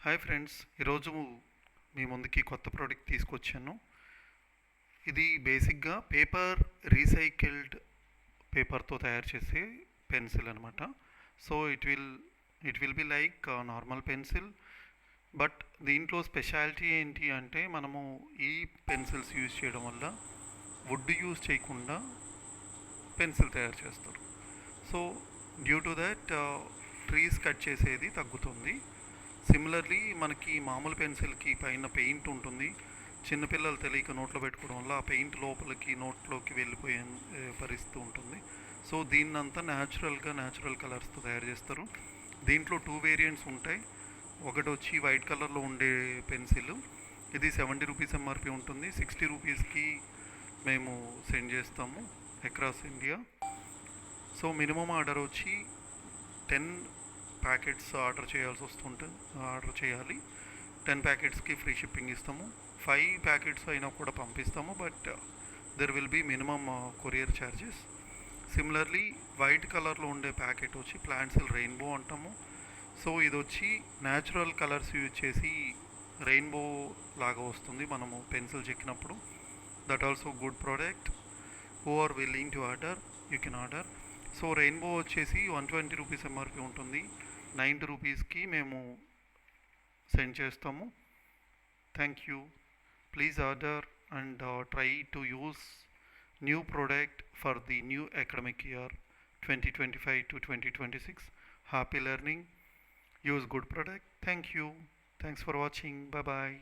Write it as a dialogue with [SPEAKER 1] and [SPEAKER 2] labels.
[SPEAKER 1] Hi friends, ఈరోజు మీ ముందుకి కొత్త ప్రోడక్ట్ తీసుకొచ్చాను. ఇది బేసిక్గా రీసైకిల్డ్ పేపర్తో తయారు చేసే పెన్సిల్ అనమాట. So it will be like normal pencil, but దీంట్లో స్పెషాలిటీ ఏంటి అంటే మనము ఈ పెన్సిల్స్ యూజ్ చేయడం వల్ల వుడ్ యూజ్ చేయకుండా పెన్సిల్ తయారు చేస్తారు. So due to that trees cut చేసేది తగ్గుతుంది. సిమిలర్లీ మనకి మామూలు పెన్సిల్కి పైన పెయింట్ ఉంటుంది. చిన్నపిల్లలు తెలియక నోట్లో పెట్టుకోవడం వల్ల ఆ పెయింట్ లోపలికి నోట్లోకి వెళ్ళిపోయే పరిస్థితి ఉంటుంది. సో దీన్నంతా న్యాచురల్ కలర్స్తో తయారు చేస్తారు. దీంట్లో 2 వేరియంట్స్ ఉంటాయి. ఒకటి వచ్చి వైట్ కలర్లో ఉండే పెన్సిల్, ఇది 70 రూపీస్ ఎంఆర్పి ఉంటుంది. 60 రూపీస్కి మేము సెండ్ చేస్తాము across India. So minimum order వచ్చి 10 ప్యాకెట్స్ ఆర్డర్ చేయాలి. 10 ప్యాకెట్స్కి ఫ్రీ షిప్పింగ్ ఇస్తాము. 5 ప్యాకెట్స్ అయినా కూడా పంపిస్తాము, but there will be minimum courier charges. Similarly white కలర్లో ఉండే ప్యాకెట్ వచ్చి ప్లాంట్సిల్ రెయిన్బో అంటాము. సో ఇది వచ్చి న్యాచురల్ కలర్స్ యూజ్ చేసి రెయిన్బో లాగా వస్తుంది మనము పెన్సిల్ చెక్కినప్పుడు. That also good product. Who are willing to order, you can order. So rainbow వచ్చేసి 120 రూపీస్ ఎంఆర్పి ఉంటుంది. 90 రూపీస్కి మేము సెండ్ చేస్తాము. Thank you. Please order and try to use new product for the new academic year 2025 to 2026. Happy learning. Use good product. Thank you. Thanks for watching. Bye bye.